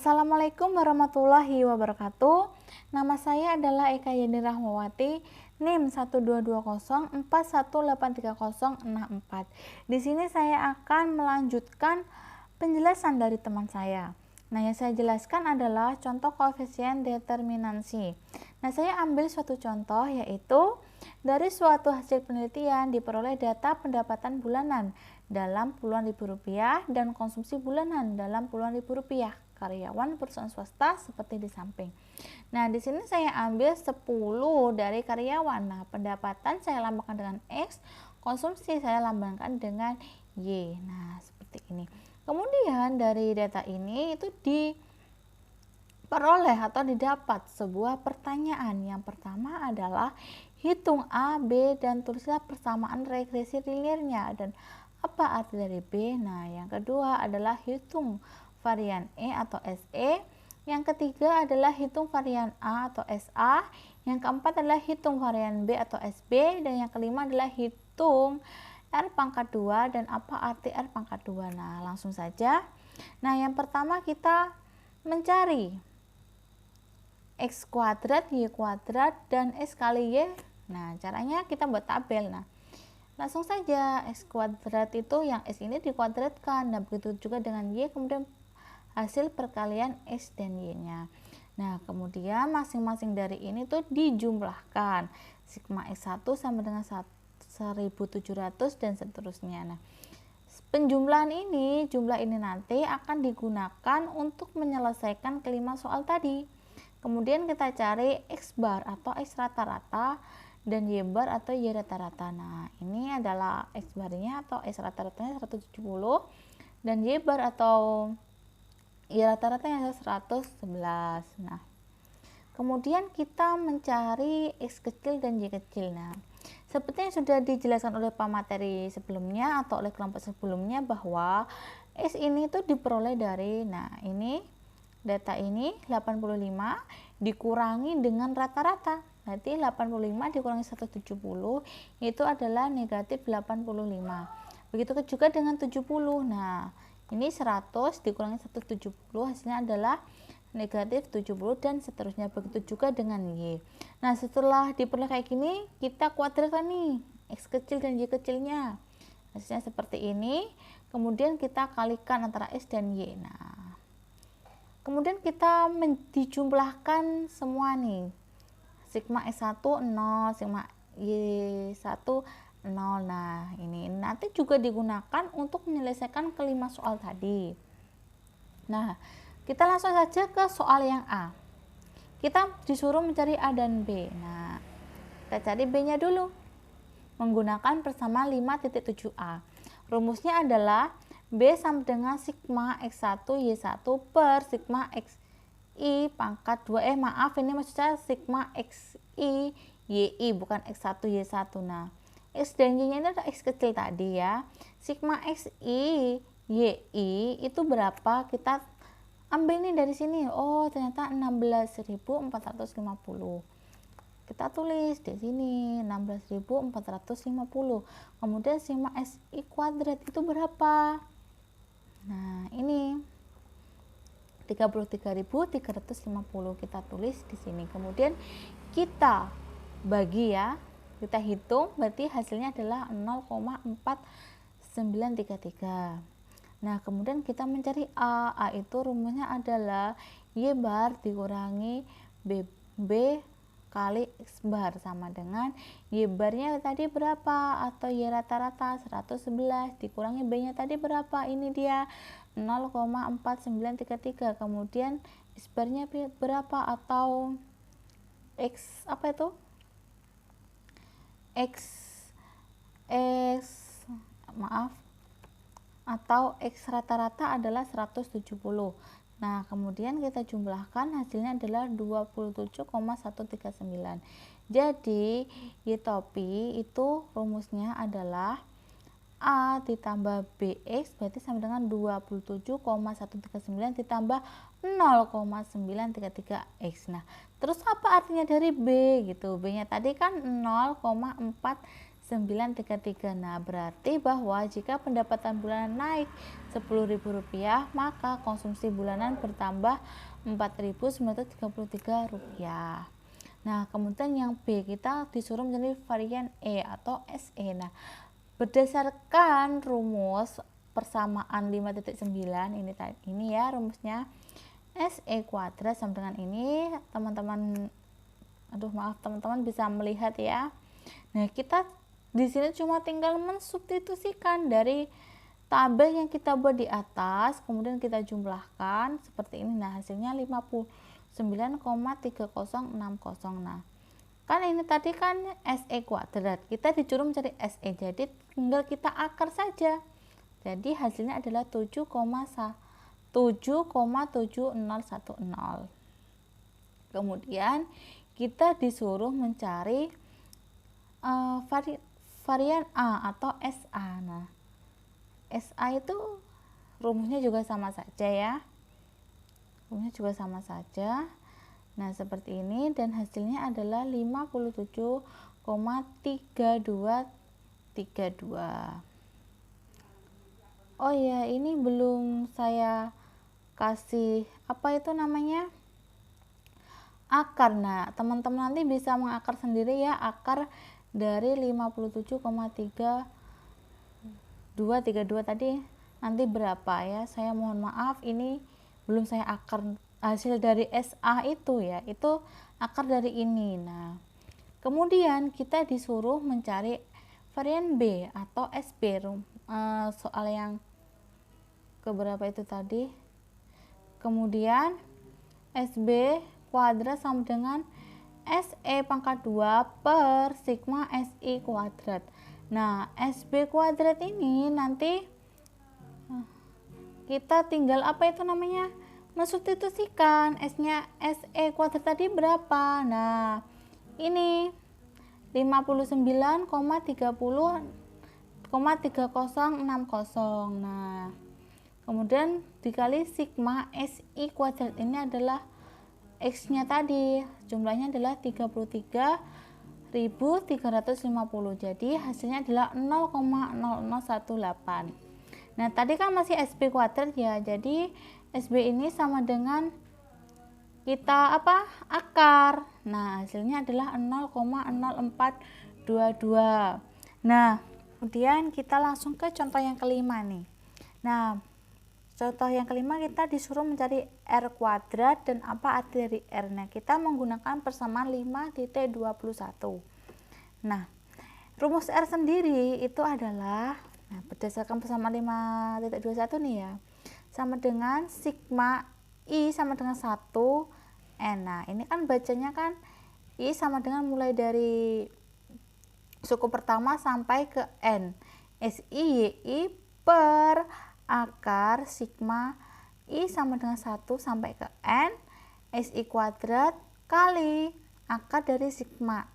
Assalamualaikum warahmatullahi wabarakatuh. Nama saya adalah Eka Yeni Rahmawati, NIM 12204183064. Di sini saya akan melanjutkan penjelasan dari teman saya. Nah, yang saya jelaskan adalah contoh koefisien determinansi. Nah, saya ambil suatu contoh, yaitu dari suatu hasil penelitian diperoleh data pendapatan bulanan dalam puluhan ribu rupiah dan konsumsi bulanan dalam puluhan ribu rupiah karyawan perusahaan swasta seperti di samping. Nah, di sini saya ambil 10 dari karyawan. Nah, pendapatan saya lambangkan dengan X, konsumsi saya lambangkan dengan Y. Nah, seperti ini. Kemudian dari data ini itu diperoleh atau didapat sebuah pertanyaan. Yang pertama adalah hitung A, B, dan tulislah persamaan regresi linearnya. Dan apa arti dari B? Nah, yang kedua adalah hitung varian E atau SE. Yang ketiga adalah hitung varian A atau SA. Yang keempat adalah hitung varian B atau SB. Dan yang kelima adalah hitung R pangkat 2 dan apa arti R pangkat 2. Nah, langsung saja. Nah, yang pertama kita mencari X kuadrat, Y kuadrat, dan X kali Y. Nah, caranya kita buat tabel. Nah, langsung saja X kuadrat itu yang X ini dikuadratkan. Nah, begitu juga dengan Y, kemudian hasil perkalian X dan Y-nya. Nah, kemudian masing-masing dari ini tuh dijumlahkan. Sigma X1 sama dengan 1700 dan seterusnya. Nah, jumlah ini nanti akan digunakan untuk menyelesaikan kelima soal tadi. Kemudian kita cari X bar atau X rata-rata dan Y bar atau Y rata-rata. Nah, ini adalah X barnya atau X rata-ratanya 170 dan Y bar atau Y rata-ratanya 111. Nah, kemudian kita mencari X kecil dan Y kecil. Nah, seperti yang sudah dijelaskan oleh pemateri sebelumnya atau oleh kelompok sebelumnya bahwa X ini tuh diperoleh dari, nah ini data ini 85 dikurangi dengan rata-rata. Berarti 85 dikurangi 170 itu adalah negatif 85. Begitu juga dengan 70. Nah, ini 100 dikurangi 170 hasilnya adalah negatif 70 dan seterusnya. Begitu juga dengan Y. Nah, setelah diperoleh kayak gini, kita kuadratkan nih X kecil dan Y kecilnya. Hasilnya seperti ini. Kemudian kita kalikan antara X dan Y. Nah, kemudian kita dijumlahkan semua nih. Sigma X1 0, sigma Y1 0. Nah, ini nanti juga digunakan untuk menyelesaikan kelima soal tadi. Nah, kita langsung saja ke soal yang A. Kita disuruh mencari A dan B. Nah, kita cari B-nya dulu. Menggunakan persamaan 5.7a. Rumusnya adalah B sama dengan sigma X1 Y1 per sigma XI pangkat 2. Maaf, ini maksudnya sigma XI YI bukan X1 Y1. Nah, X dan Y-nya ini adalah X kecil tadi ya. Sigma XI YI itu berapa? Kita ambil nih dari sini. Oh, ternyata 16.450. Kita tulis di sini 16.450. Kemudian sigma SI kuadrat itu berapa? Nah, ini 33.350. Kita tulis di sini. Kemudian kita bagi ya. Kita hitung, berarti hasilnya adalah 0,4933. Nah, kemudian kita mencari A. A itu rumusnya adalah Y bar dikurangi B kali X bar sama dengan Y barnya tadi berapa atau Y rata-rata 111 dikurangi B nya tadi berapa, ini dia 0,4933. Kemudian X barnya berapa atau X apa itu? Atau X rata-rata adalah 170. Nah, kemudian kita jumlahkan hasilnya adalah 27,139. Jadi, Y topi itu rumusnya adalah A ditambah BX berarti sama dengan 27,139 ditambah 0,933X. Nah, terus apa artinya dari B gitu? B-nya tadi kan 0,4933 933. Nah, berarti bahwa jika pendapatan bulanan naik Rp10.000, maka konsumsi bulanan bertambah Rp4.933. Nah, kemudian yang B, kita disuruh mencari varian E atau SE. Nah, berdasarkan rumus persamaan 5.9 ini ya rumusnya, SE kuadrat sama dengan ini, teman-teman bisa melihat ya. Nah, kita di sini cuma tinggal mensubstitusikan dari tabel yang kita buat di atas, kemudian kita jumlahkan seperti ini. Nah, hasilnya 59,3060. Nah, kan ini tadi kan SE kuadrat, kita disuruh mencari SE, jadi tinggal kita akar saja. Jadi hasilnya adalah 7,7010. Kemudian kita disuruh mencari varian A atau SA. Nah, SA itu rumusnya juga sama saja ya. Nah, seperti ini, dan hasilnya adalah 57,3232. Oh ya, ini belum saya kasih akar. Nah, teman-teman nanti bisa mengakar sendiri ya, akar dari 57,3232 tadi nanti berapa ya. Saya mohon maaf, ini belum saya akar hasil dari SA itu ya, itu akar dari ini. Nah, kemudian kita disuruh mencari varian B atau SB, soal yang keberapa itu tadi. Kemudian SB kuadrat sama dengan SE pangkat 2 per sigma SI kuadrat. Nah, SB kuadrat ini nanti kita tinggal mensubstitusikan S-nya SE kuadrat tadi berapa. Nah, ini 59,3060. Nah, kemudian dikali sigma SI kuadrat, ini adalah X-nya tadi, jumlahnya adalah 33.350. Jadi hasilnya adalah 0,0018. Nah, tadi kan masih SB kuadrat ya. Jadi SB ini sama dengan kita akar. Nah, hasilnya adalah 0,0422. Nah, kemudian kita langsung ke contoh yang kelima nih. Nah, contoh yang kelima, kita disuruh mencari R kuadrat dan apa arti dari R. Nah, kita menggunakan persamaan 5.21. Nah, rumus R sendiri itu adalah, berdasarkan persamaan 5.21 nih ya, sama dengan sigma I sama dengan 1 N. Nah, ini kan bacanya kan I sama dengan mulai dari suku pertama sampai ke N. SI YI per akar sigma I sama dengan 1 sampai ke N SI kuadrat kali akar dari sigma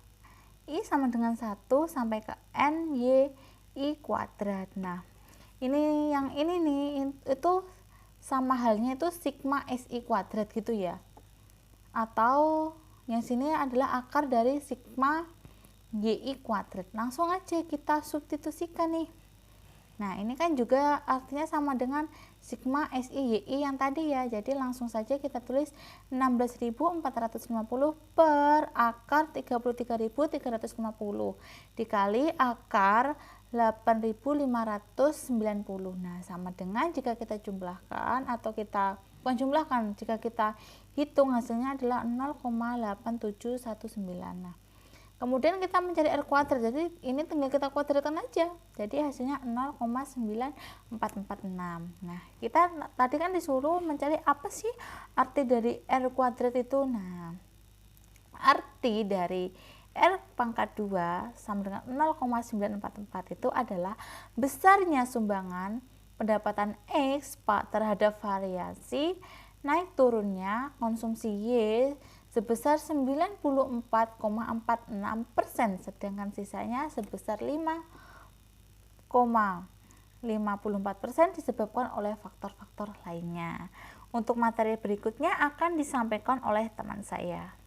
I sama dengan 1 sampai ke N YI kuadrat. Nah, ini yang ini nih, itu sama halnya itu sigma SI kuadrat gitu ya. Atau yang sini adalah akar dari sigma YI kuadrat. Langsung aja kita substitusikan nih. Nah, ini kan juga artinya sama dengan sigma SI YI yang tadi ya. Jadi langsung saja kita tulis 16.450 per akar 33.350 dikali akar 8.590. Nah, sama dengan jika kita jumlahkan atau kita jika kita hitung, hasilnya adalah 0,8719. Nah, kemudian kita mencari R kuadrat, jadi ini tinggal kita kuadratkan aja, jadi hasilnya 0,9446. Nah, kita tadi kan disuruh mencari apa sih arti dari R kuadrat itu. Nah, arti dari R pangkat 2 sama dengan 0,944 itu adalah besarnya sumbangan pendapatan X terhadap variasi naik turunnya konsumsi Y sebesar 94,46%, sedangkan sisanya sebesar 5,54% disebabkan oleh faktor-faktor lainnya. Untuk materi berikutnya akan disampaikan oleh teman saya.